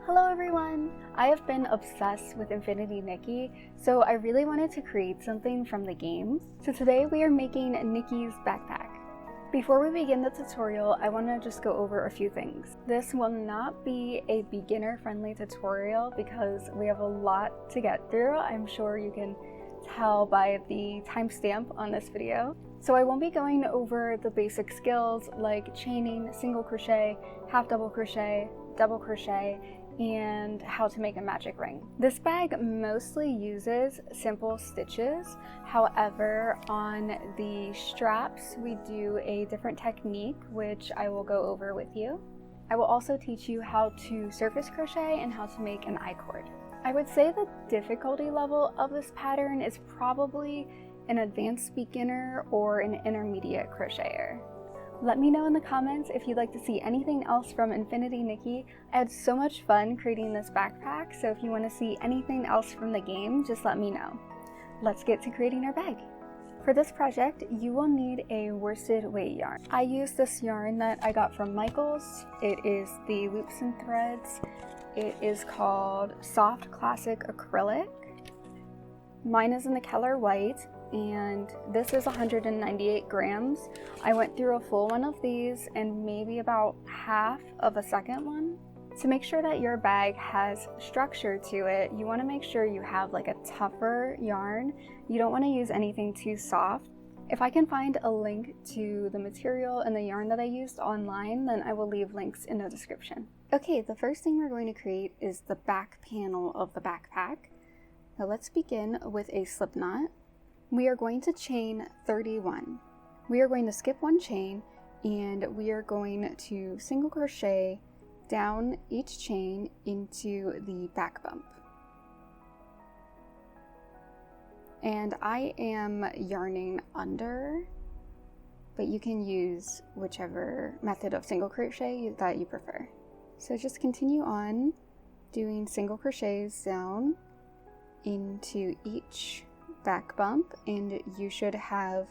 Hello everyone! I have been obsessed with Infinity Nikki, so I really wanted to create something from the game. So today we are making Nikki's backpack. Before we begin the tutorial, I want to just go over a few things. This will not be a beginner-friendly tutorial because we have a lot to get through. I'm sure you can tell by the timestamp on this video. So I won't be going over the basic skills like chaining, single crochet, half double crochet, double crochet, and how to make a magic ring. This bag mostly uses simple stitches. However, on the straps, we do a different technique, which I will go over with you. I will also teach you how to surface crochet and how to make an icord. I would say the difficulty level of this pattern is probably an advanced beginner or an intermediate crocheter. Let me know in the comments if you'd like to see anything else from Infinity Nikki. I had so much fun creating this backpack, so if you want to see anything else from the game, just let me know. Let's get to creating our bag. For this project, you will need a worsted weight yarn. I used this yarn that I got from Michaels. It is the Loops and Threads. It is called Soft Classic Acrylic. Mine is in the color white, and this is 198 grams. I went through a full one of these and maybe about half of a second one. To make sure that your bag has structure to it, you want to make sure you have like a tougher yarn. You don't want to use anything too soft. If I can find a link to the material and the yarn that I used online, then I will leave links in the description. Okay, the first thing we're going to create is the back panel of the backpack. Now let's begin with a slip knot. We are going to chain 31. We are going to skip one chain and we are going to single crochet down each chain into the back bump. And I am yarning under, but you can use whichever method of single crochet that you prefer. So just continue on doing single crochets down into each back bump, and you should have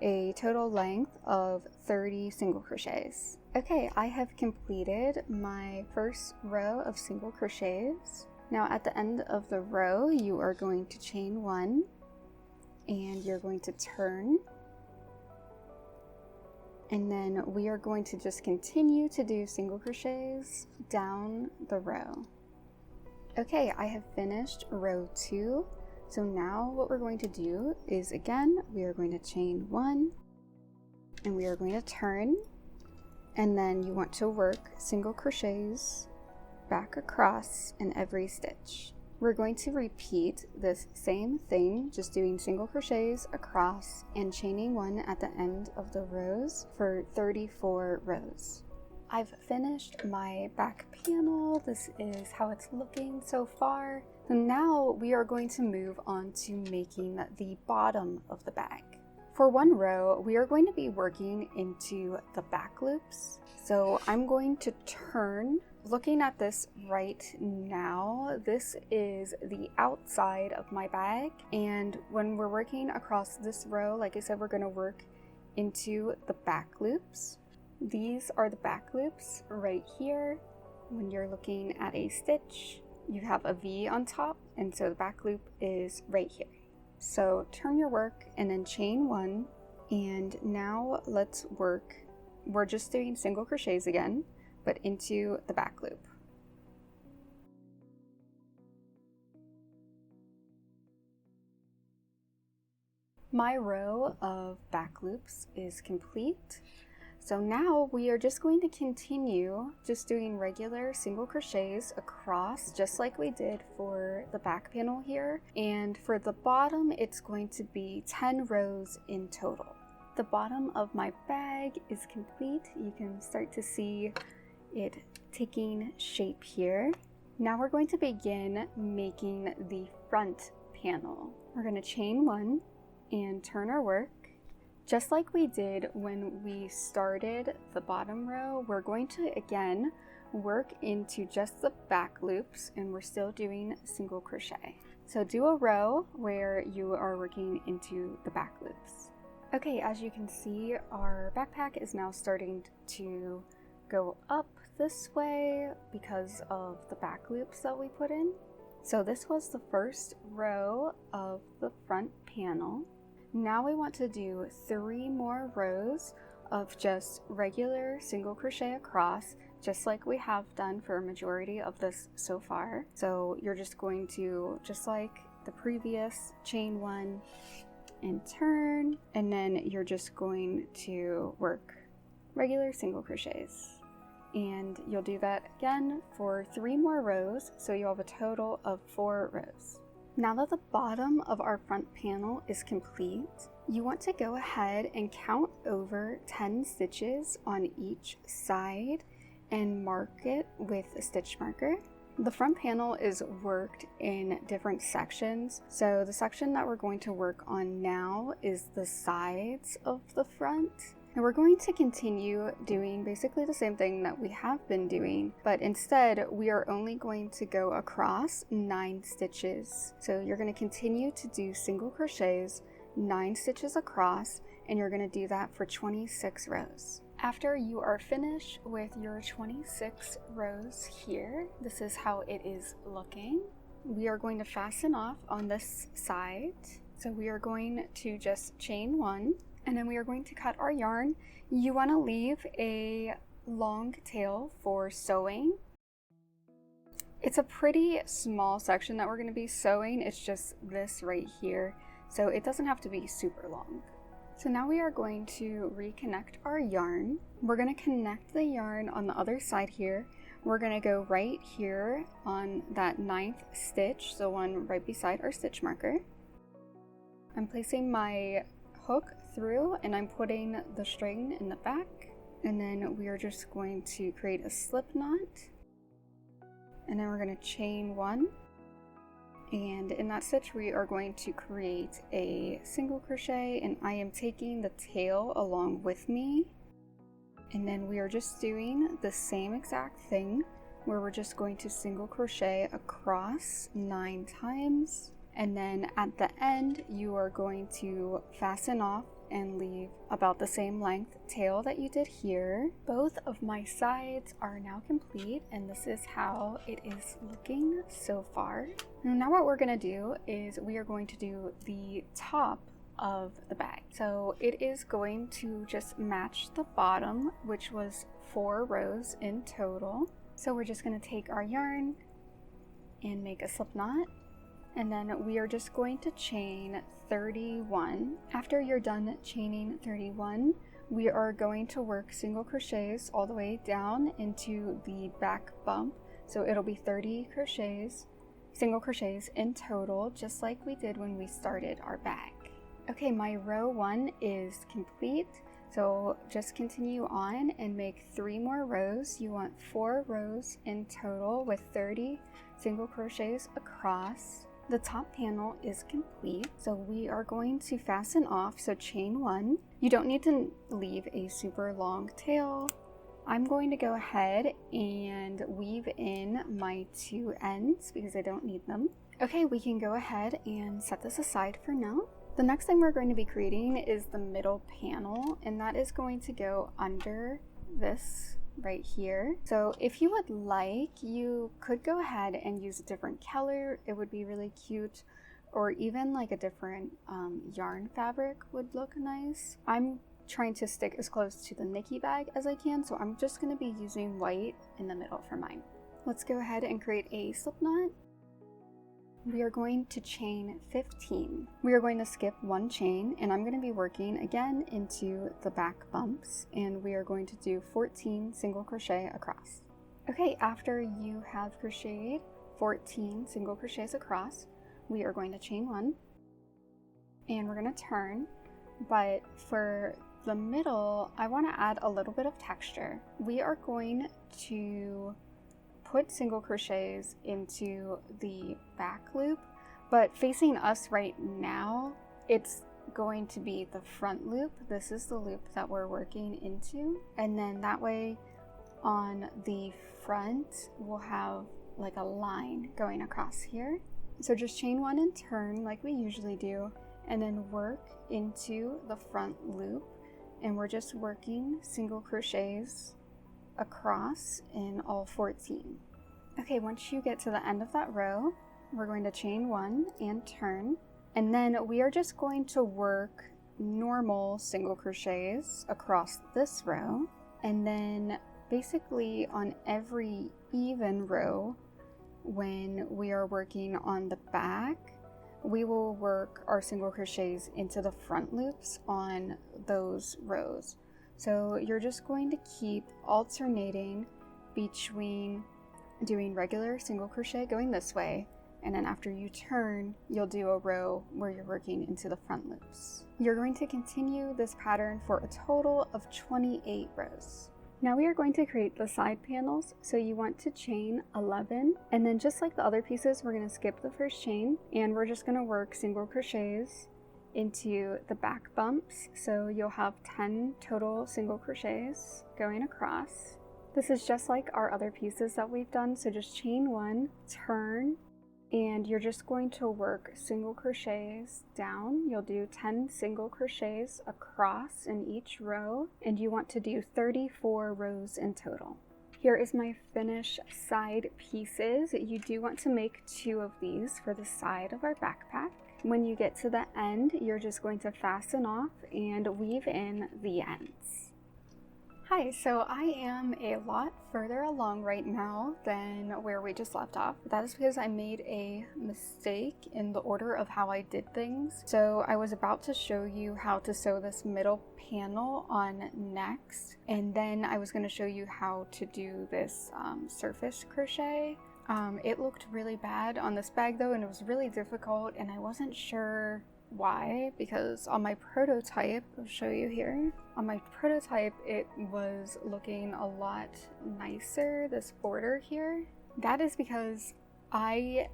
a total length of 30 single crochets. Okay, I have completed my first row of single crochets. Now at the end of the row, you are going to chain one and you're going to turn, and then we are going to just continue to do single crochets down the row. Okay, I have finished row 2. So now what we're going to do is, again, we are going to chain one and we are going to turn, and then you want to work single crochets back across in every stitch. We're going to repeat this same thing, just doing single crochets across and chaining one at the end of the rows for 34 rows. I've finished my back panel. This is how it's looking so far. So now we are going to move on to making the bottom of the bag. For one row, we are going to be working into the back loops. So I'm going to turn. Looking at this right now, this is the outside of my bag. And when we're working across this row, like I said, we're going to work into the back loops. These are the back loops right here. When you're looking at a stitch, you have a V on top, and so the back loop is right here. So turn your work and then chain one, and now let's work. We're just doing single crochets again, but into the back loop. My row of back loops is complete. So now we are just going to continue just doing regular single crochets across, just like we did for the back panel here. And for the bottom, it's going to be 10 rows in total. The bottom of my bag is complete. You can start to see it taking shape here. Now we're going to begin making the front panel. We're going to chain one and turn our work. Just like we did when we started the bottom row, we're going to again work into just the back loops, and we're still doing single crochet. So do a row where you are working into the back loops. Okay, as you can see, our backpack is now starting to go up this way because of the back loops that we put in. So this was the first row of the front panel. Now we want to do 3 more rows of just regular single crochet across, just like we have done for a majority of this so far. So you're just going to, just like the previous, chain 1 and turn, and then you're just going to work regular single crochets. And you'll do that again for 3 more rows, so you'll have a total of 4 rows. Now that the bottom of our front panel is complete, you want to go ahead and count over 10 stitches on each side and mark it with a stitch marker. The front panel is worked in different sections, so the section that we're going to work on now is the sides of the front. And we're going to continue doing basically the same thing that we have been doing, but instead we are only going to go across 9 stitches. So you're going to continue to do single crochets 9 stitches across, and you're going to do that for 26 rows. After you are finished with your 26 rows here, this is how it is looking. We are going to fasten off on this side. So we are going to just chain 1, and then we are going to cut our yarn. You want to leave a long tail for sewing. It's a pretty small section that we're going to be sewing. It's just this right here, so it doesn't have to be super long. So now we are going to reconnect our yarn. We're going to connect the yarn on the other side here. We're going to go right here on that 9th stitch, the one right beside our stitch marker. I'm placing my hook through and I'm putting the string in the back, and then we are just going to create a slip knot, and then we're going to chain 1, and in that stitch we are going to create a single crochet, and I am taking the tail along with me, and then we are just doing the same exact thing where we're just going to single crochet across 9 times, and then at the end you are going to fasten off and leave about the same length tail that you did here. Both of my sides are now complete, and this is how it is looking so far. Now what we're going to do is we are going to do the top of the bag. So it is going to just match the bottom, which was 4 rows in total. So we're just going to take our yarn and make a slip knot, and then we are just going to chain 31. After you're done chaining 31, we are going to work single crochets all the way down into the back bump. So it'll be 30 crochets, single crochets in total, just like we did when we started our bag. Okay, my row 1 is complete. So just continue on and make 3 more rows. You want 4 rows in total with 30 single crochets across. The top panel is complete, so we are going to fasten off, so chain 1. You don't need to leave a super long tail. I'm going to go ahead and weave in my 2 ends because I don't need them. Okay, we can go ahead and set this aside for now. The next thing we're going to be creating is the middle panel, and that is going to go under this right here. So if you would like, you could go ahead and use a different color. It would be really cute, or even like a different yarn fabric would look nice. I'm trying to stick as close to the Nikki bag as I can, so I'm just going to be using white in the middle for mine. Let's go ahead and create a slip knot. We are going to chain 15. We are going to skip 1 chain, and I'm going to be working again into the back bumps, and we are going to do 14 single crochet across. Okay, after you have crocheted 14 single crochets across, we are going to chain 1, and we're going to turn, but for the middle, I want to add a little bit of texture. We are going to put single crochets into the back loop, but facing us right now, it's going to be the front loop. This is the loop that we're working into, and then that way on the front we'll have like a line going across here. So just chain 1 and turn like we usually do, and then work into the front loop, and we're just working single crochets across in all 14. Okay, once you get to the end of that row, we're going to chain 1 and turn, and then we are just going to work normal single crochets across this row, and then basically on every even row when we are working on the back, we will work our single crochets into the front loops on those rows. So you're just going to keep alternating between doing regular single crochet going this way, and then after you turn, you'll do a row where you're working into the front loops. You're going to continue this pattern for a total of 28 rows. Now we are going to create the side panels, so you want to chain 11, and then just like the other pieces, we're going to skip the first chain, and we're just going to work single crochets into the back bumps, so you'll have 10 total single crochets going across. This is just like our other pieces that we've done, so just chain 1, turn, and you're just going to work single crochets down. You'll do 10 single crochets across in each row, and you want to do 34 rows in total. Here is my finished side pieces. You do want to make 2 of these for the side of our backpack. When you get to the end, you're just going to fasten off and weave in the ends. Hi, so I am a lot further along right now than where we just left off. That is because I made a mistake in the order of how I did things. So I was about to show you how to sew this middle panel on next, and then I was going to show you how to do this surface crochet. It looked really bad on this bag though, and it was really difficult, and I wasn't sure why, because on my prototype, I'll show you here, on my prototype it was looking a lot nicer, this border here. That is because I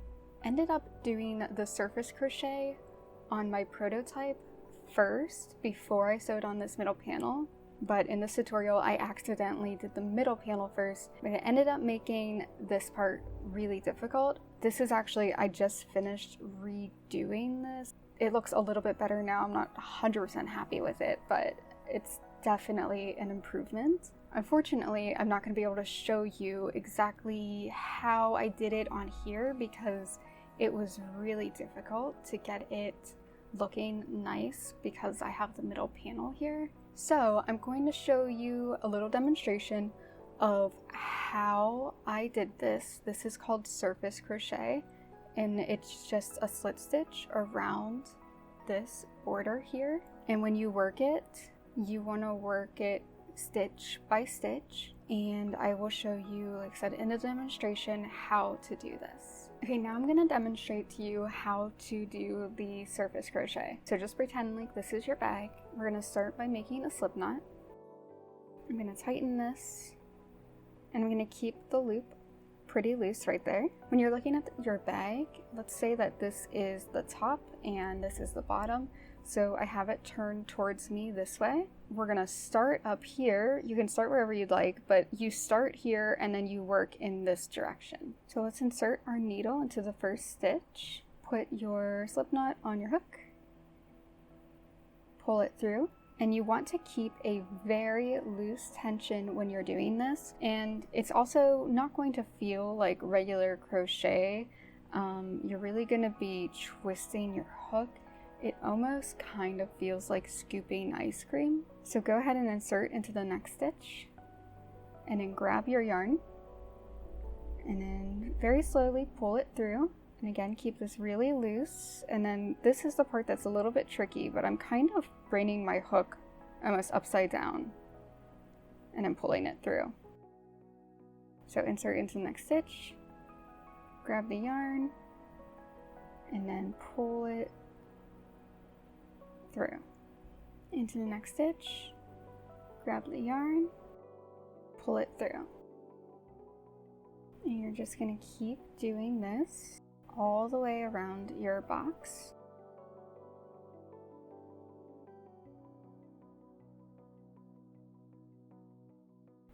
ended up doing the surface crochet on my prototype first before I sewed on this middle panel, but in this tutorial I accidentally did the middle panel first, and it ended up making this part really difficult. This is actually, I just finished redoing this. It looks a little bit better now. I'm not 100% happy with it, but it's definitely an improvement. Unfortunately, I'm not going to be able to show you exactly how I did it on here because it was really difficult to get it looking nice because I have the middle panel here. So I'm going to show you a little demonstration of how I did this. This is called surface crochet, and it's just a slip stitch around this border here. And when you work it, you want to work it stitch by stitch, and I will show you, like I said in the demonstration, how to do this. Okay, now I'm going to demonstrate to you how to do the surface crochet. So just pretend like this is your bag. We're going to start by making a slip knot. I'm going to tighten this, and I'm going to keep the loop pretty loose right there. When you're looking at your bag, let's say that this is the top and this is the bottom. So I have it turned towards me this way. We're gonna start up here. You can start wherever you'd like, but you start here and then you work in this direction. So let's insert our needle into the first stitch. Put your slip knot on your hook. Pull it through. And you want to keep a very loose tension when you're doing this. And it's also not going to feel like regular crochet. You're really gonna be twisting your hook. It almost kind of feels like scooping ice cream. So go ahead and insert into the next stitch, and then grab your yarn, and then very slowly pull it through. And again, keep this really loose. And then this is the part that's a little bit tricky, but I'm kind of bringing my hook almost upside down and then pulling it through. So insert into the next stitch, grab the yarn, and then pull it through. Into the next stitch, grab the yarn, pull it through. And you're just going to keep doing this all the way around your box.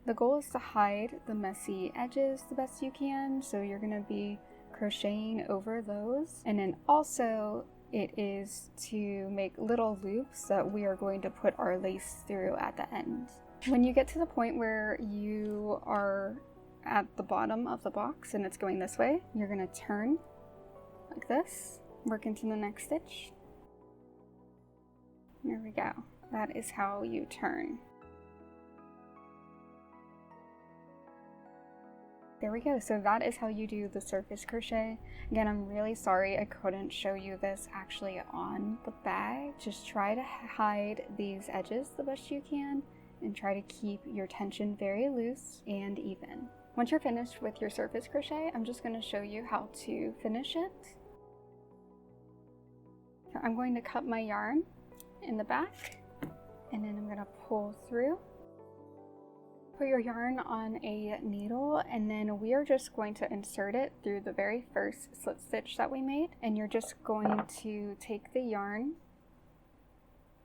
The goal is to hide the messy edges the best you can, so you're going to be crocheting over those. And then also it is to make little loops that we are going to put our lace through at the end. When you get to the point where you are at the bottom of the box and it's going this way, you're going to turn like this, work into the next stitch. There we go. That is how you turn. There we go. So that is how you do the surface crochet. Again, I'm really sorry I couldn't show you this actually on the bag. Just try to hide these edges the best you can and try to keep your tension very loose and even. Once you're finished with your surface crochet, I'm just going to show you how to finish it. So I'm going to cut my yarn in the back, and then I'm going to pull through. Put your yarn on a needle, and then we are just going to insert it through the very first slip stitch that we made, and you're just going to take the yarn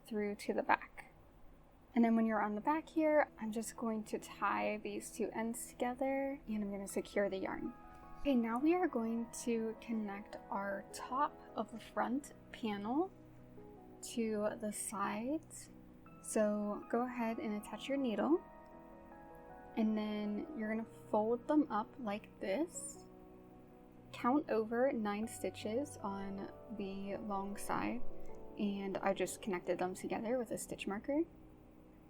through to the back. And then when you're on the back here, I'm just going to tie these two ends together, and I'm going to secure the yarn. Okay, now we are going to connect our top of the front panel to the sides. So go ahead and attach your needle, and then you're going to fold them up like this. Count over 9 stitches on the long side, and I just connected them together with a stitch marker.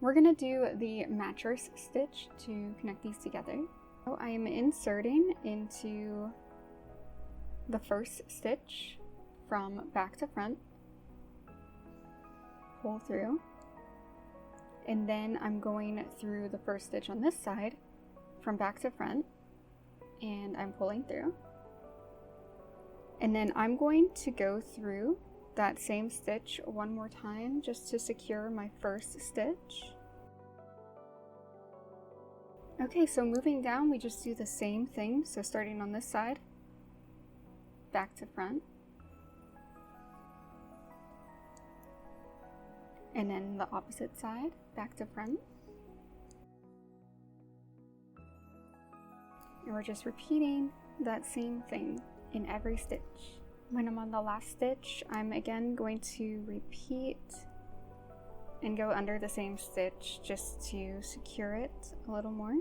We're going to do the mattress stitch to connect these together. So I am inserting into the first stitch from back to front, pull through, and then I'm going through the first stitch on this side from back to front, and I'm pulling through. And then I'm going to go through that same stitch one more time just to secure my first stitch. Okay, so moving down, we just do the same thing. So starting on this side, back to front, and then the opposite side, back to front. And we're just repeating that same thing in every stitch. When I'm on the last stitch, I'm again going to repeat and go under the same stitch just to secure it a little more.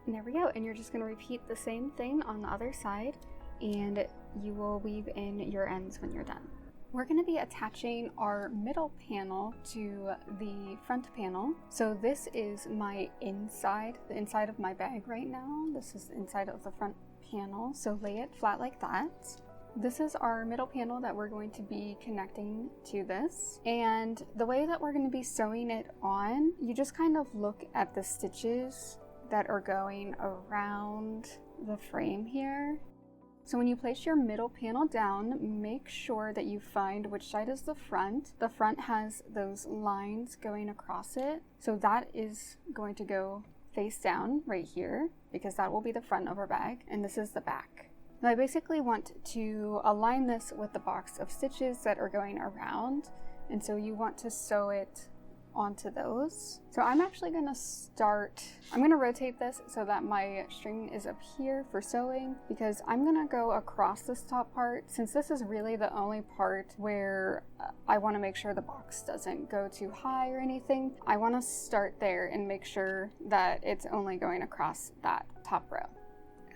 And there we go. And you're just going to repeat the same thing on the other side, and you will weave in your ends when you're done. We're going to be attaching our middle panel to the front panel. So this is my inside, the inside of my bag right now. This is the inside of the front panel. So lay it flat like that. This is our middle panel that we're going to be connecting to this. And the way that we're going to be sewing it on, you just kind of look at the stitches that are going around the frame here. So when you place your middle panel down, make sure that you find which side is the front. The front has those lines going across it. So that is going to go face down right here, because that will be the front of our bag, and this is the back. Now I basically want to align this with the box of stitches that are going around, and so you want to sew it onto those. So I'm actually going to rotate this so that my string is up here for sewing, because I'm going to go across this top part, since this is really the only part where I want to make sure the box doesn't go too high or anything. I want to start there and make sure that it's only going across that top row.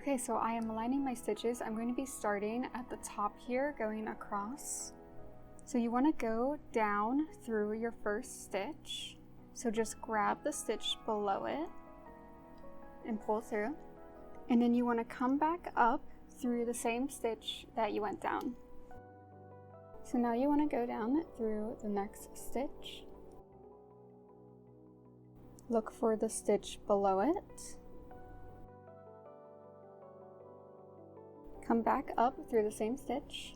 Okay, so I am aligning my stitches. I'm going to be starting at the top here, going across. So you want to go down through your first stitch. So just grab the stitch below it and pull through. And then you want to come back up through the same stitch that you went down. So now you want to go down through the next stitch. Look for the stitch below it. Come back up through the same stitch.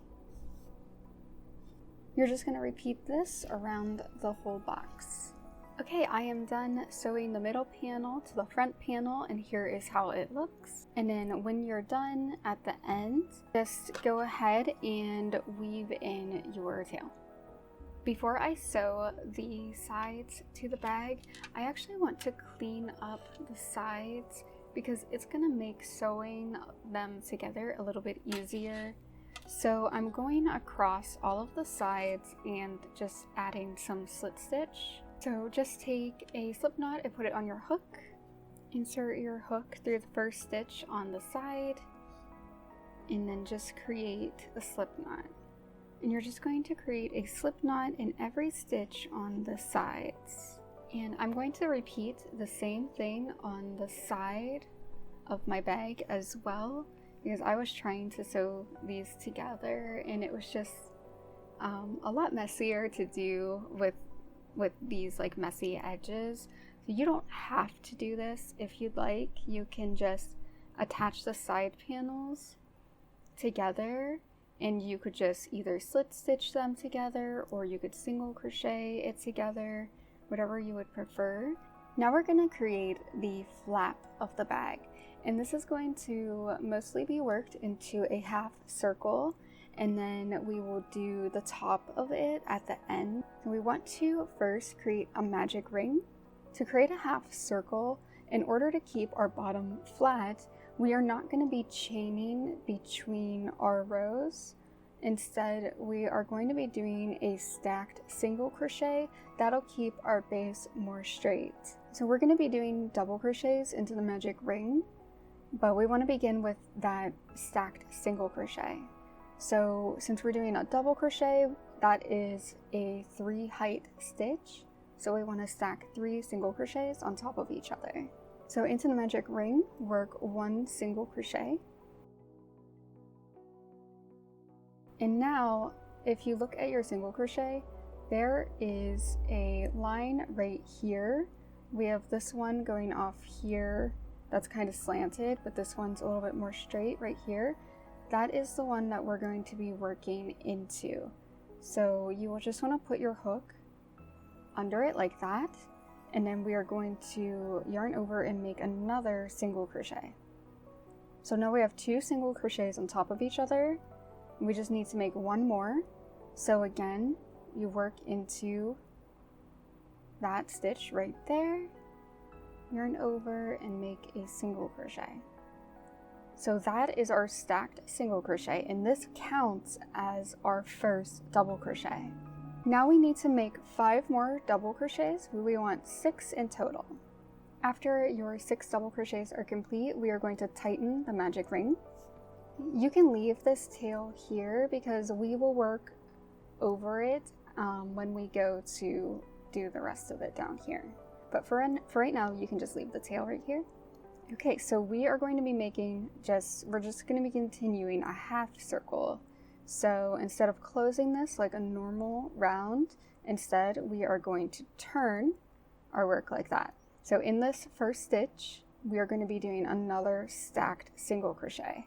You're just going to repeat this around the whole box. Okay, I am done sewing the middle panel to the front panel, and here is how it looks. And then when you're done at the end, just go ahead and weave in your tail. Before I sew the sides to the bag, I actually want to clean up the sides, because it's going to make sewing them together a little bit easier. So I'm going across all of the sides and just adding some slip stitch. So just take a slip knot and put it on your hook. Insert your hook through the first stitch on the side, and then just create a slip knot. And you're just going to create a slip knot in every stitch on the sides. And I'm going to repeat the same thing on the side of my bag as well, because I was trying to sew these together and it was just a lot messier to do with these like messy edges. So you don't have to do this. If you'd like, you can just attach the side panels together and you could just either slip stitch them together or you could single crochet it together, whatever you would prefer. Now we're going to create the flap of the bag, and this is going to mostly be worked into a half circle, and then we will do the top of it at the end. So we want to first create a magic ring. To create a half circle, in order to keep our bottom flat, we are not going to be chaining between our rows. Instead, we are going to be doing a stacked single crochet. That'll keep our base more straight. So we're going to be doing double crochets into the magic ring, but we want to begin with that stacked single crochet. So since we're doing a double crochet, that is a 3 height stitch. So we want to stack 3 single crochets on top of each other. So into the magic ring, work 1 single crochet. And now, if you look at your single crochet, there is a line right here. We have this one going off here that's kind of slanted, but this one's a little bit more straight right here. That is the one that we're going to be working into. So you will just want to put your hook under it like that, and then we are going to yarn over and make another single crochet. So now we have 2 single crochets on top of each other. We just need to make 1 more. So again, you work into that stitch right there, yarn over and make a single crochet. So that is our stacked single crochet, and this counts as our first double crochet. Now we need to make 5 more double crochets. We want 6 in total. After your 6 double crochets are complete, we are going to tighten the magic ring. You can leave this tail here because we will work over it when we go to do the rest of it down here. But for right now, you can just leave the tail right here. Okay, so we are going to be making we're just going to be continuing a half circle. So instead of closing this like a normal round, instead we are going to turn our work like that. So in this first stitch, we are going to be doing another stacked single crochet.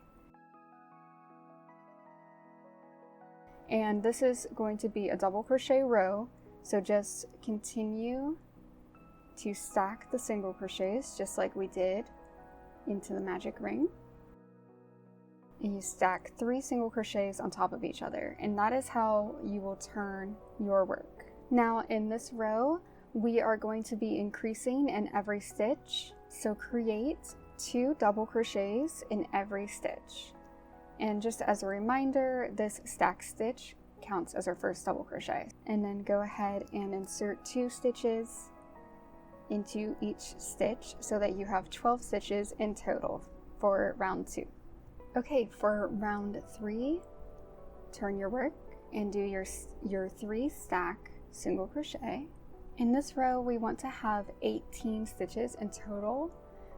And this is going to be a double crochet row. So just continue to stack the single crochets just like we did into the magic ring. And you stack 3 single crochets on top of each other, and that is how you will turn your work. Now in this row, we are going to be increasing in every stitch, so create 2 double crochets in every stitch. And just as a reminder, this stack stitch counts as our first double crochet. And then go ahead and insert 2 stitches into each stitch so that you have 12 stitches in total for round 2. Okay, for round 3, turn your work and do your 3 stack single crochet. In this row, we want to have 18 stitches in total.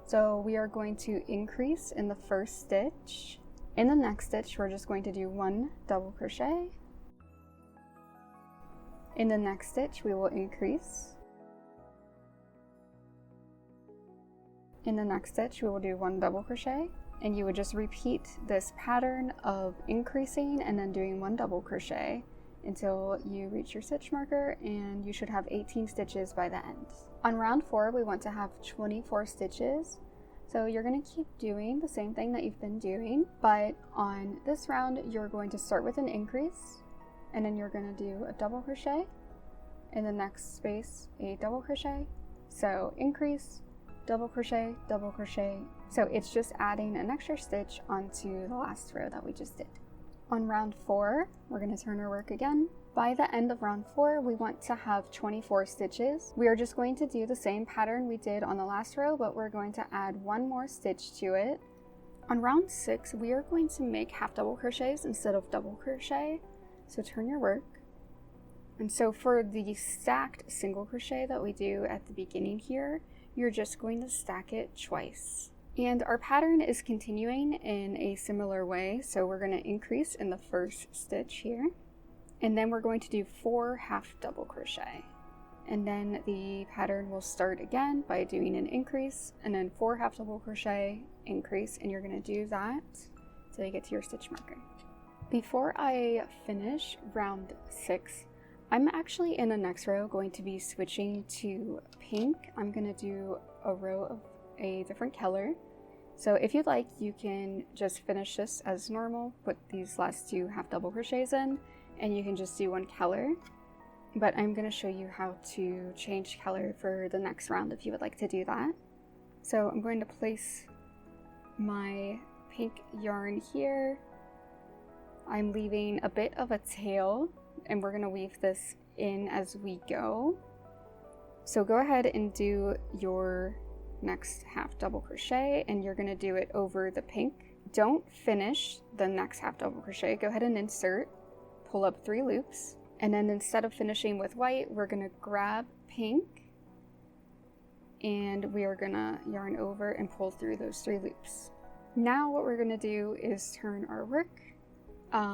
So we are going to increase in the first stitch. In the next stitch, we're just going to do 1 double crochet. In the next stitch, we will increase. In the next stitch, we will do 1 double crochet. And you would just repeat this pattern of increasing and then doing 1 double crochet until you reach your stitch marker, and you should have 18 stitches by the end. On round 4, we want to have 24 stitches. So you're going to keep doing the same thing that you've been doing, but on this round, you're going to start with an increase, and then you're going to do a double crochet, in the next space, a double crochet. So increase, double crochet, double crochet. So it's just adding an extra stitch onto the last row that we just did. On round 4, we're going to turn our work again. By the end of round 4, we want to have 24 stitches. We are just going to do the same pattern we did on the last row, but we're going to add one more stitch to it. On round 6, we are going to make half double crochets instead of double crochet. So turn your work. And so for the stacked single crochet that we do at the beginning here, you're just going to stack it twice. And our pattern is continuing in a similar way. So we're going to increase in the first stitch here. And then we're going to do 4 half double crochet. And then the pattern will start again by doing an increase and then 4 half double crochet, increase, and you're going to do that till you get to your stitch marker. Before I finish round 6, I'm actually in the next row going to be switching to pink. I'm going to do a row of a different color. So if you'd like, you can just finish this as normal, put these last 2 half double crochets in, and you can just do one color. But I'm going to show you how to change color for the next round if you would like to do that. So I'm going to place my pink yarn here. I'm leaving a bit of a tail, and we're going to weave this in as we go. So go ahead and do your next half double crochet, and you're going to do it over the pink. Don't finish the next half double crochet. Go ahead and insert, pull up 3 loops, and then instead of finishing with white, we're going to grab pink, and we are going to yarn over and pull through those 3 loops. Now what we're going to do is turn our work.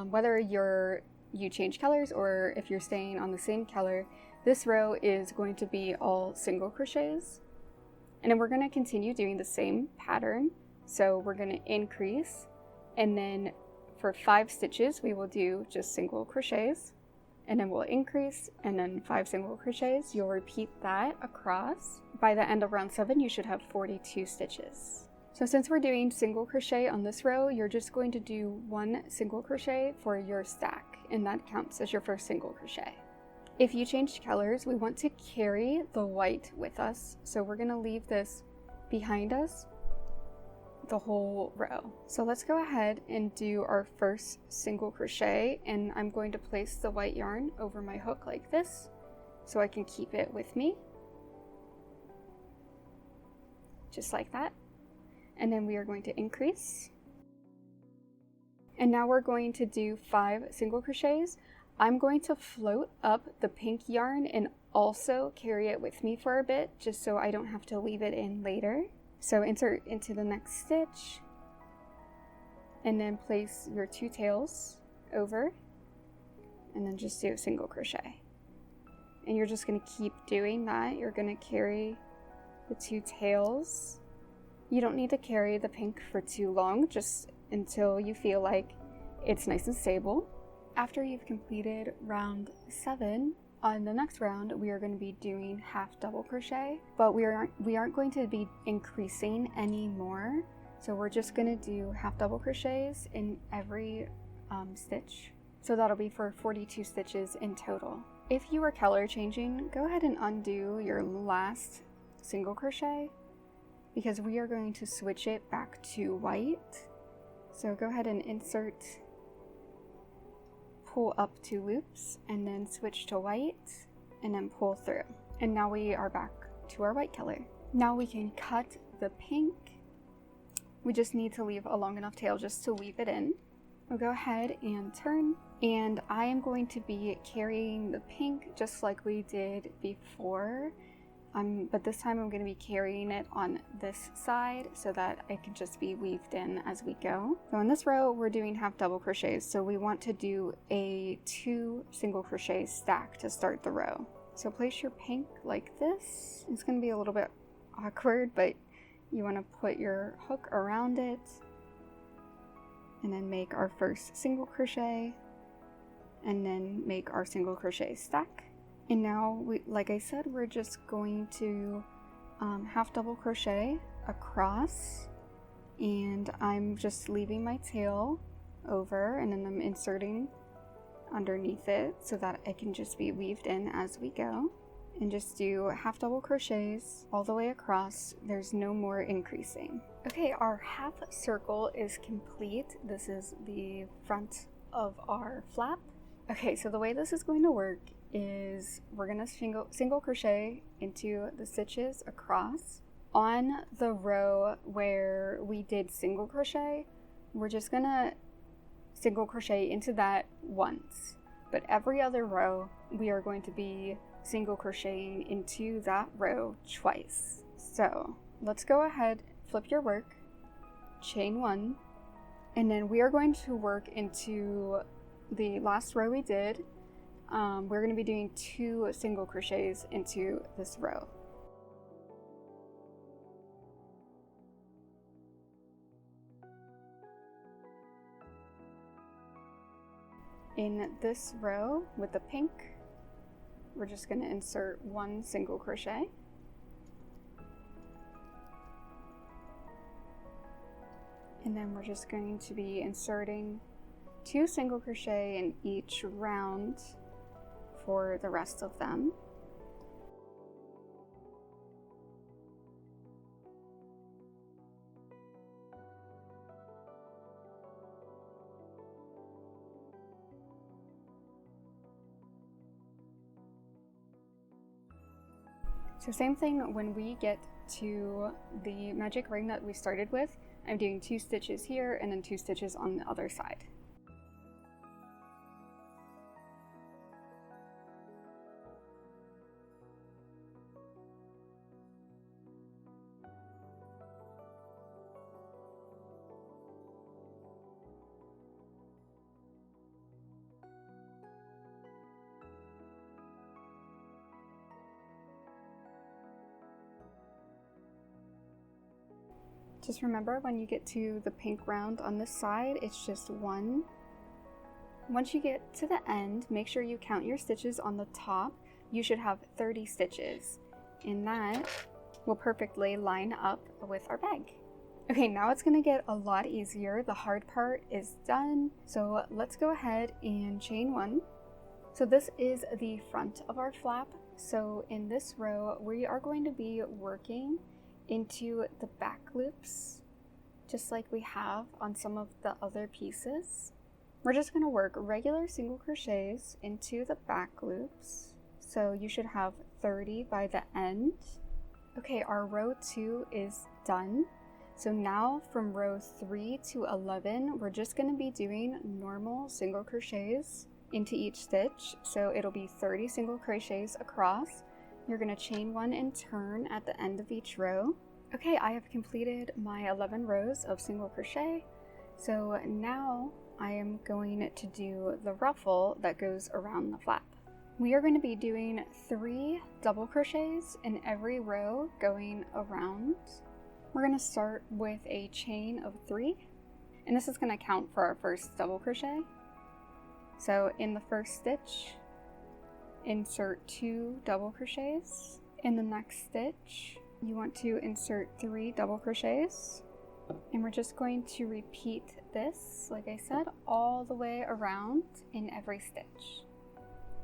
Whether you change colors or if you're staying on the same color, this row is going to be all single crochets. And then we're going to continue doing the same pattern. So we're going to increase, and then for 5 stitches we will do just single crochets, and then we'll increase and then 5 single crochets. You'll repeat that across. By the end of round 7, you should have 42 stitches. So since we're doing single crochet on this row, you're just going to do 1 single crochet for your stack, and that counts as your first single crochet. If you change colors, we want to carry the white with us. So we're going to leave this behind us the whole row. So let's go ahead and do our first single crochet, and I'm going to place the white yarn over my hook like this so I can keep it with me. Just like that. And then we are going to increase. And now we're going to do 5 single crochets. I'm going to float up the pink yarn and also carry it with me for a bit, just so I don't have to leave it in later. So insert into the next stitch, and then place your 2 tails over, and then just do a single crochet. And you're just going to keep doing that. You're going to carry the 2 tails. You don't need to carry the pink for too long, just until you feel like it's nice and stable. After you've completed round 7, on the next round we are going to be doing half double crochet, but we aren't going to be increasing anymore. So we're just going to do half double crochets in every stitch. So that'll be for 42 stitches in total. If you are color changing, go ahead and undo your last single crochet, because we are going to switch it back to white. So go ahead and insert, pull up 2 loops, and then switch to white, and then pull through. And now we are back to our white color. Now we can cut the pink. We just need to leave a long enough tail just to weave it in. We'll go ahead and turn, and I am going to be carrying the pink just like we did before. But this time I'm going to be carrying it on this side so that it can just be weaved in as we go. So in this row, we're doing half double crochets. So we want to do a 2 single crochet stack to start the row. So place your pink like this. It's going to be a little bit awkward, but you want to put your hook around it and then make our first single crochet and then make our single crochet stack. And now, like I said, we're just going to half double crochet across, and I'm just leaving my tail over, and then I'm inserting underneath it so that it can just be weaved in as we go. And just do half double crochets all the way across. There's no more increasing. Okay, our half circle is complete. This is the front of our flap. Okay, so the way this is going to work is we're going to single crochet into the stitches across. On the row where we did single crochet, we're just going to single crochet into that once. But every other row, we are going to be single crocheting into that row twice. So let's go ahead, flip your work, chain 1, and then we are going to work into the last row we did. We're going to be doing 2 single crochets into this row. In this row with the pink, we're just going to insert 1 single crochet. And then we're just going to be inserting 2 single crochet in each round for the rest of them. So same thing when we get to the magic ring that we started with. I'm doing 2 stitches here and then 2 stitches on the other side. Just remember, when you get to the pink round on this side, it's just 1. Once you get to the end, make sure you count your stitches on the top. You should have 30 stitches, and that will perfectly line up with our bag. Okay, now it's going to get a lot easier. The hard part is done, so let's go ahead and chain 1. So this is the front of our flap. So in this row, we are going to be working into the back loops, just like we have on some of the other pieces. We're just going to work regular single crochets into the back loops. So you should have 30 by the end. Okay, our row 2 is done. So now from row 3 to 11, we're just going to be doing normal single crochets into each stitch. So it'll be 30 single crochets across. You're going to chain 1 and turn at the end of each row. Okay, I have completed my 11 rows of single crochet. So now I am going to do the ruffle that goes around the flap. We are going to be doing 3 double crochets in every row going around. We're going to start with a chain of 3, and this is going to count for our first double crochet. So in the first stitch, insert 2 double crochets. In the next stitch, you want to insert 3 double crochets, and we're just going to repeat this, like I said, all the way around in every stitch.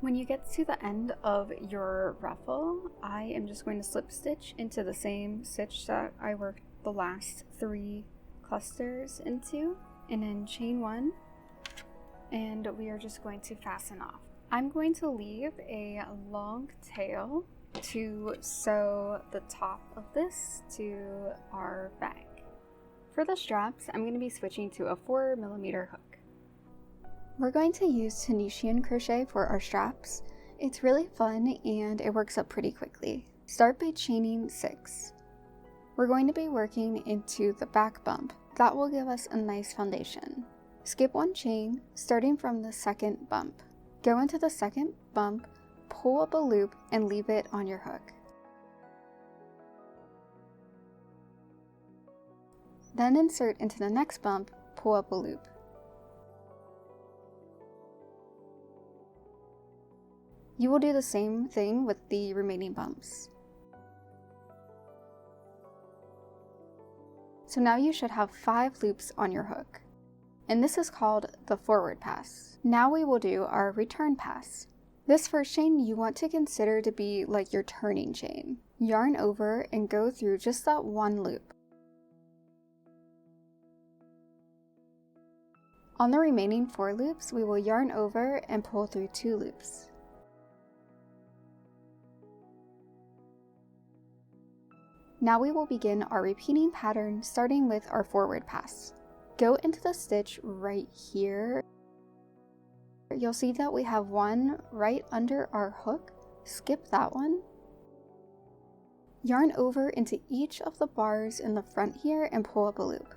When you get to the end of your ruffle, I am just going to slip stitch into the same stitch that I worked the last 3 clusters into, and then chain 1, and we are just going to fasten off. I'm going to leave a long tail to sew the top of this to our bag. For the straps, I'm going to be switching to a 4mm hook. We're going to use Tunisian crochet for our straps. It's really fun and it works up pretty quickly. Start by chaining 6. We're going to be working into the back bump. That will give us a nice foundation. Skip 1 chain, starting from the second bump. Go into the second bump, pull up a loop, and leave it on your hook. Then insert into the next bump, pull up a loop. You will do the same thing with the remaining bumps. So now you should have 5 loops on your hook, and this is called the forward pass. Now we will do our return pass. This first chain you want to consider to be like your turning chain. Yarn over and go through just that 1 loop. On the remaining 4 loops, we will yarn over and pull through 2 loops. Now we will begin our repeating pattern, starting with our forward pass. Go into the stitch right here. You'll see that we have one right under our hook. Skip that one. Yarn over into each of the bars in the front here and pull up a loop.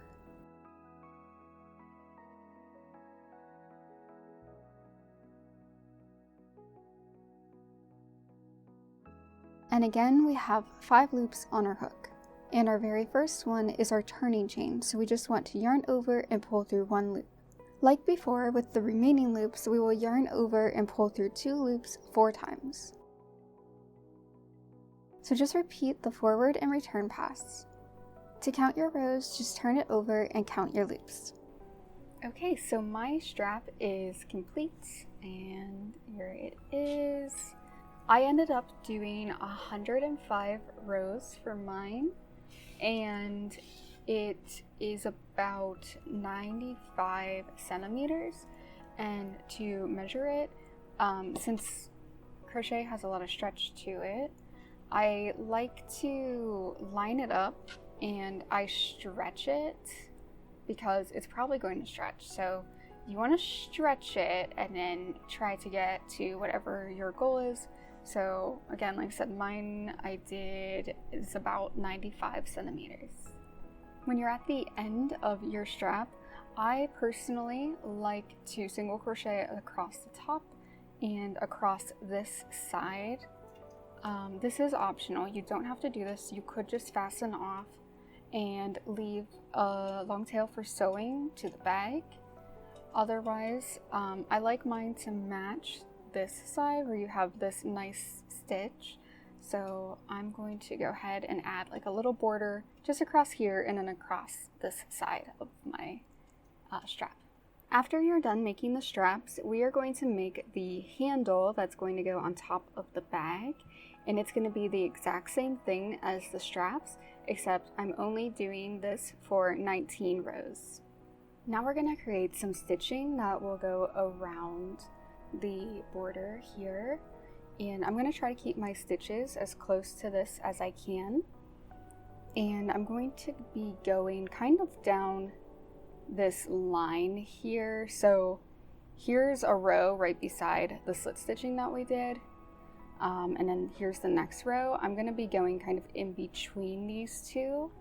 And again, we have 5 loops on our hook. And our very first one is our turning chain, so we just want to yarn over and pull through 1 loop. Like before, with the remaining loops, we will yarn over and pull through 2 loops 4 times. So just repeat the forward and return pass. To count your rows, just turn it over and count your loops. Okay, so my strap is complete, and here it is. I ended up doing 105 rows for mine, and it is about 95 centimeters. And to measure it, since crochet has a lot of stretch to it, I like to line it up and I stretch it because it's probably going to stretch. So you want to stretch it and then try to get to whatever your goal is. So again, like I said, mine is about 95 centimeters. When you're at the end of your strap, I personally like to single crochet across the top and across this side. This is optional. You don't have to do this. You could just fasten off and leave a long tail for sewing to the bag. Otherwise, I like mine to match this side where you have this nice stitch. So I'm going to go ahead and add like a little border just across here and then across this side of my strap. After you're done making the straps, we are going to make the handle that's going to go on top of the bag, and it's going to be the exact same thing as the straps, except I'm only doing this for 19 rows. Now we're going to create some stitching that will go around the border here, and I'm going to try to keep my stitches as close to this as I can, and I'm going to be going kind of down this line here. So here's a row right beside the slit stitching that we did, and then here's the next row. I'm going to be going kind of in between these two,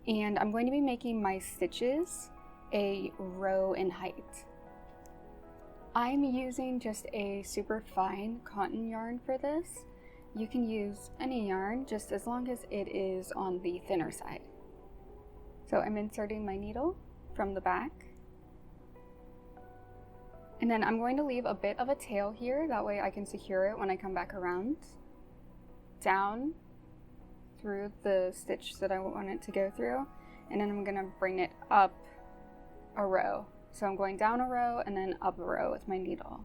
and I'm going to be making my stitches a row in height. I'm using just a super fine cotton yarn for this. You can use any yarn just as long as it is on the thinner side. So I'm inserting my needle from the back, and then I'm going to leave a bit of a tail here, that way I can secure it when I come back around, down through the stitch that I want it to go through, and then I'm going to bring it up a row. So I'm going down a row and then up a row with my needle.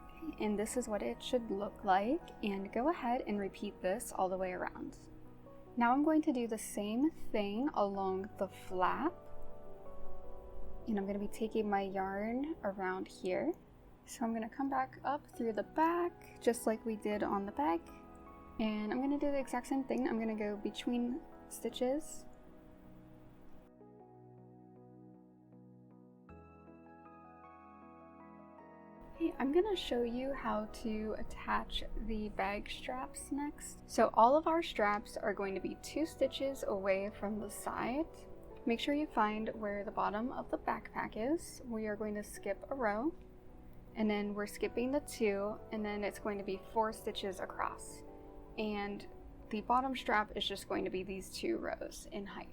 Okay, and this is what it should look like, and go ahead and repeat this all the way around. Now I'm going to do the same thing along the flap, and I'm going to be taking my yarn around here. So I'm going to come back up through the back, just like we did on the bag, and I'm going to do the exact same thing. I'm going to go between stitches. Okay, I'm going to show you how to attach the bag straps next. So all of our straps are going to be 2 stitches away from the side. Make sure you find where the bottom of the backpack is. We are going to skip a row, and then we're skipping the 2, and then it's going to be 4 stitches across. And the bottom strap is just going to be these 2 rows in height.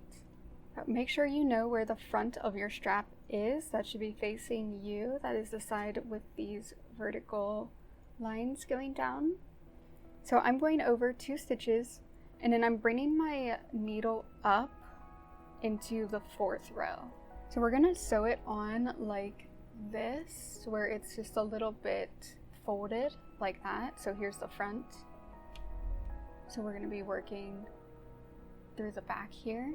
Make sure you know where the front of your strap is. That should be facing you. That is the side with these vertical lines going down. So I'm going over 2 stitches, and then I'm bringing my needle up into the 4th row. So we're going to sew it on like this, where it's just a little bit folded like that. So here's the front. So we're going to be working through the back here.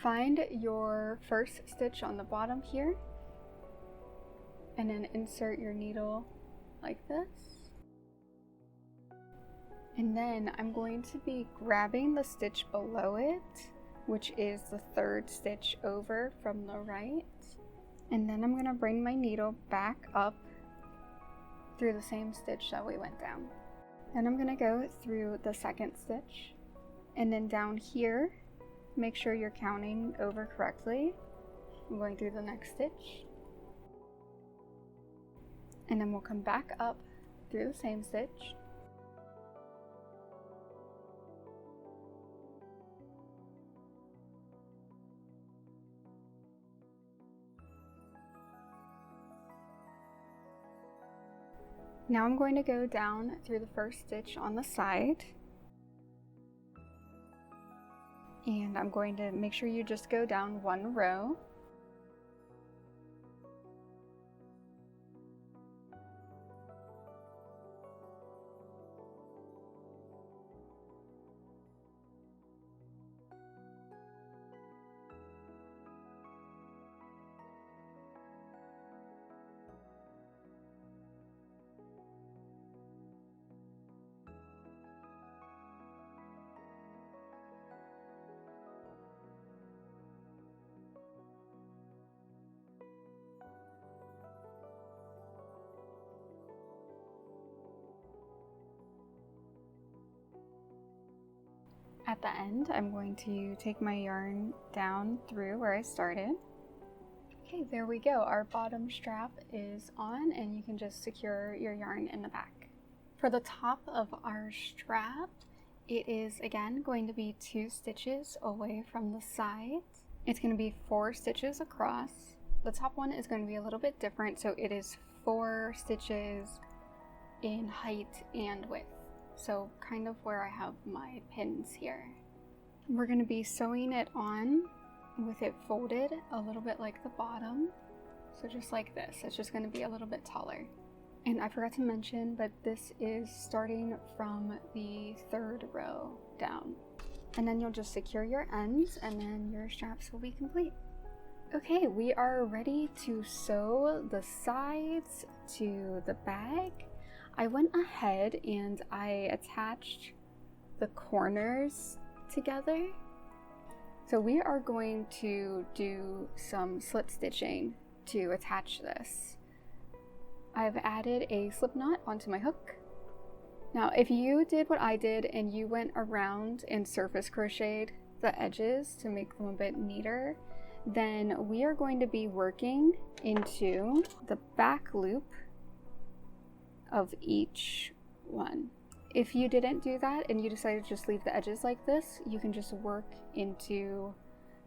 Find your first stitch on the bottom here, and then insert your needle like this. And then I'm going to be grabbing the stitch below it, which is the third stitch over from the right. And then I'm going to bring my needle back up through the same stitch that we went down. Then I'm going to go through the second stitch, and then down here, make sure you're counting over correctly. I'm going through the next stitch. And then we'll come back up through the same stitch. Now I'm going to go down through the first stitch on the side. And I'm going to make sure you just go down one row. At the end, I'm going to take my yarn down through where I started. Okay, there we go. Our bottom strap is on, and you can just secure your yarn in the back. For the top of our strap, it is again going to be 2 stitches away from the sides. It's going to be 4 stitches across. The top one is going to be a little bit different, so it is 4 stitches in height and width. So kind of where I have my pins here. We're going to be sewing it on with it folded a little bit like the bottom. So just like this, it's just going to be a little bit taller. And I forgot to mention, but this is starting from the 3rd row down. And then you'll just secure your ends, and then your straps will be complete. Okay, we are ready to sew the sides to the bag. I went ahead and I attached the corners together. So we are going to do some slit stitching to attach this. I've added a slip knot onto my hook. Now, if you did what I did and you went around and surface crocheted the edges to make them a bit neater, then we are going to be working into the back loop of each one. If you didn't do that and you decided to just leave the edges like this, you can just work into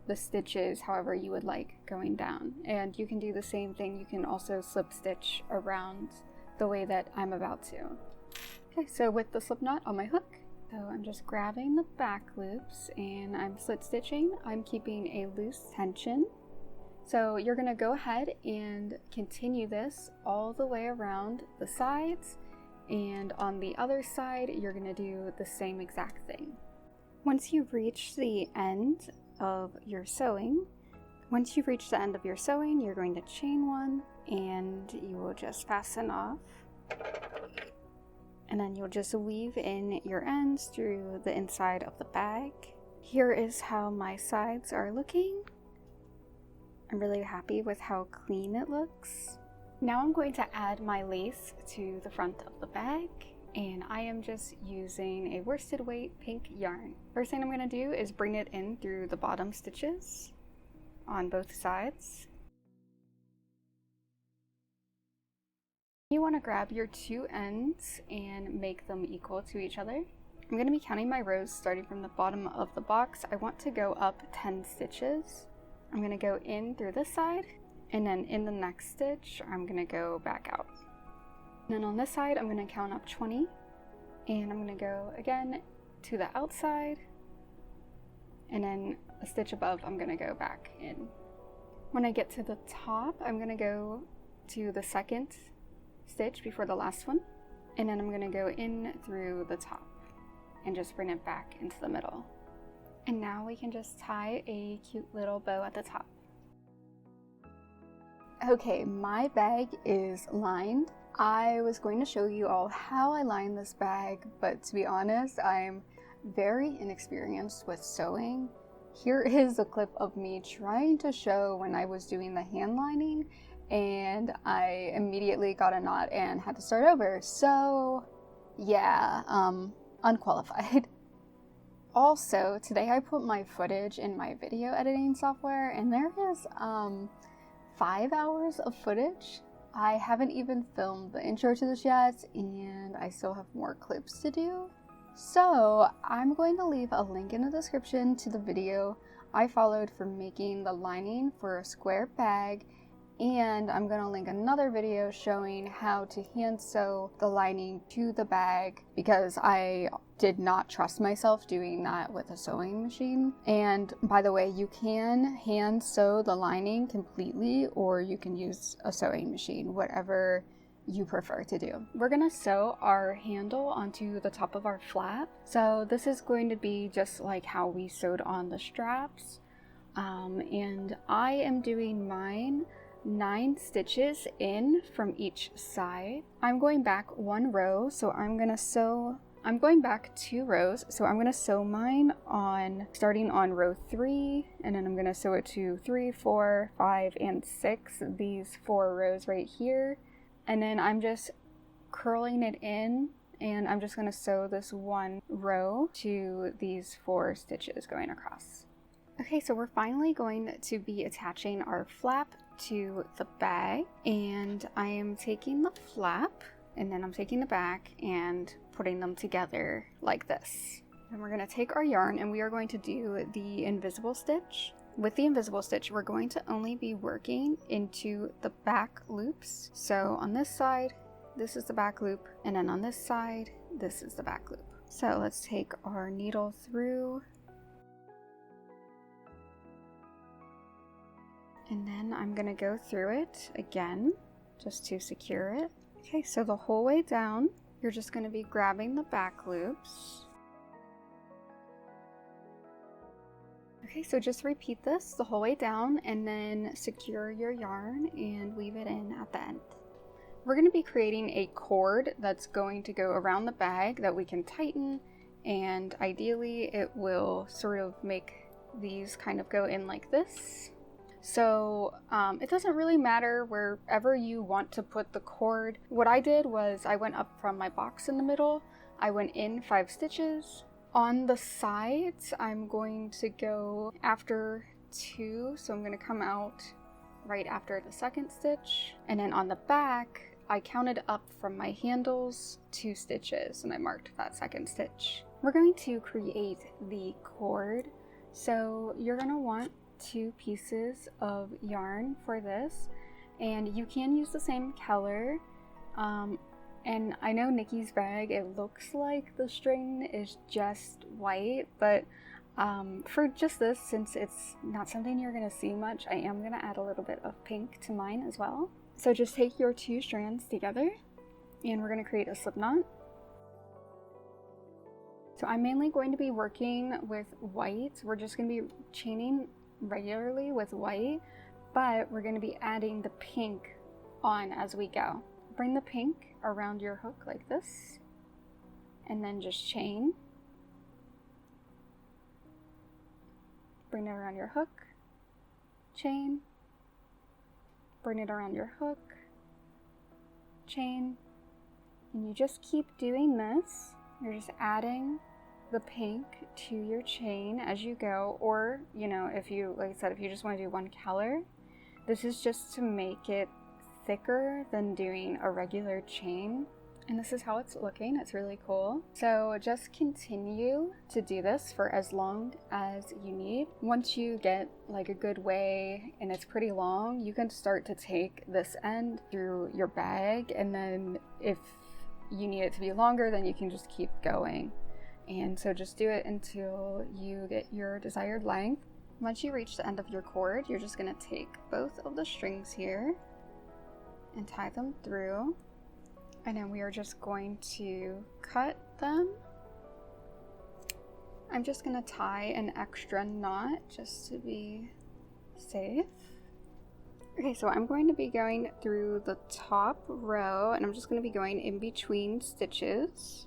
the stitches however you would like going down. And you can do the same thing. You can also slip stitch around the way that I'm about to. Okay, so with the slip knot on my hook, so I'm just grabbing the back loops and I'm slit stitching. I'm keeping a loose tension. So you're going to go ahead and continue this all the way around the sides, and on the other side you're going to do the same exact thing. Once you reach the end of your sewing, you're going to chain 1 and you will just fasten off, and then you'll just weave in your ends through the inside of the bag. Here is how my sides are looking. I'm really happy with how clean it looks. Now I'm going to add my lace to the front of the bag, and I am just using a worsted weight pink yarn. First thing I'm going to do is bring it in through the bottom stitches on both sides. You want to grab your 2 ends and make them equal to each other. I'm going to be counting my rows starting from the bottom of the box. I want to go up 10 stitches. I'm going to go in through this side, and then in the next stitch I'm going to go back out. And then on this side I'm going to count up 20, and I'm going to go again to the outside, and then a stitch above I'm going to go back in. When I get to the top, I'm going to go to the second stitch before the last one, and then I'm going to go in through the top and just bring it back into the middle. And now we can just tie a cute little bow at the top. Okay, my bag is lined. I was going to show you all how I line this bag, but to be honest, I'm very inexperienced with sewing. Here is a clip of me trying to show when I was doing the hand lining, and I immediately got a knot and had to start over. So yeah, unqualified. Also, today I put my footage in my video editing software, and there is 5 hours of footage. I haven't even filmed the intro to this yet, and I still have more clips to do. So I'm going to leave a link in the description to the video I followed for making the lining for a square bag, and I'm going to link another video showing how to hand sew the lining to the bag, because I did not trust myself doing that with a sewing machine. And by the way, you can hand sew the lining completely, or you can use a sewing machine, whatever you prefer to do. We're gonna sew our handle onto the top of our flap. So this is going to be just like how we sewed on the straps. And I am doing mine 9 stitches in from each side. I'm going back 1 row, so I'm going back 2 rows, so I'm gonna sew mine starting on row 3, and then I'm gonna sew it to 3, 4, 5, and 6, these 4 rows right here. And then I'm just curling it in, and I'm just gonna sew this 1 row to these 4 stitches going across. Okay, so we're finally going to be attaching our flap to the bag, and I am taking the flap, and then I'm taking the back and putting them together like this. And we're going to take our yarn, and we are going to do the invisible stitch. With the invisible stitch, we're going to only be working into the back loops. So on this side, this is the back loop, and then on this side, this is the back loop. So let's take our needle through, and then I'm going to go through it again just to secure it. Okay, so the whole way down, you're just going to be grabbing the back loops. Okay, so just repeat this the whole way down, and then secure your yarn and weave it in at the end. We're going to be creating a cord that's going to go around the bag that we can tighten, and ideally it will sort of make these kind of go in like this. So it doesn't really matter wherever you want to put the cord. What I did was I went up from my box in the middle, I went in 5 stitches. On the sides, I'm going to go after 2, so I'm going to come out right after the 2nd stitch. And then on the back, I counted up from my handles 2 stitches, and I marked that 2nd stitch. We're going to create the cord, so you're going to want 2 pieces of yarn for this, and you can use the same color. And I know Nikki's bag, it looks like the string is just white, but for just this, since it's not something you're gonna see much, I am gonna add a little bit of pink to mine as well. So just take your 2 strands together, and we're gonna create a slip knot. So I'm mainly going to be working with white. We're just gonna be chaining regularly with white, but we're going to be adding the pink on as we go. Bring the pink around your hook like this, and then just chain. Bring it around your hook, chain, bring it around your hook, chain, and you just keep doing this. You're just adding the pink to your chain as you go, or if you, like I said, if you just want to do 1 color, this is just to make it thicker than doing a regular chain. And this is how it's looking. It's really cool. So just continue to do this for as long as you need. Once you get like a good way and it's pretty long, you can start to take this end through your bag, and then if you need it to be longer, then you can just keep going. And so just do it until you get your desired length. Once you reach the end of your cord, you're just going to take both of the strings here and tie them through. And then we are just going to cut them I'm just gonna tie an extra knot just to be safe. Okay, so I'm going to be going through the top row and I'm just going to be going in between stitches.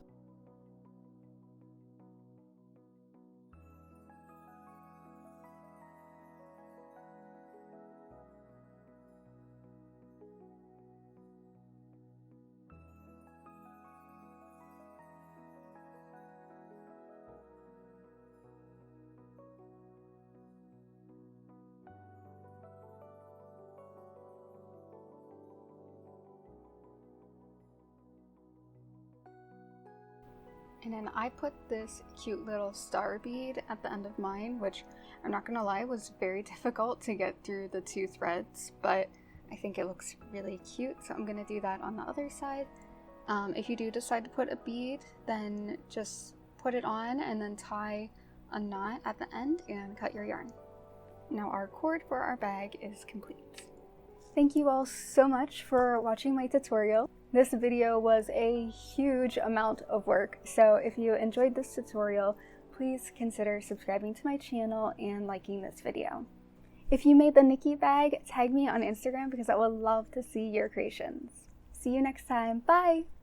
And then I put this cute little star bead at the end of mine, which I'm not gonna lie was very difficult to get through the 2 threads, but I think it looks really cute, so I'm gonna do that on the other side. If you do decide to put a bead, then just put it on and then tie a knot at the end and cut your yarn. Now our cord for our bag is complete. Thank you all so much for watching my tutorial. This video was a huge amount of work, so if you enjoyed this tutorial, please consider subscribing to my channel and liking this video. If you made the Nikki bag, tag me on Instagram because I would love to see your creations. See you next time. Bye!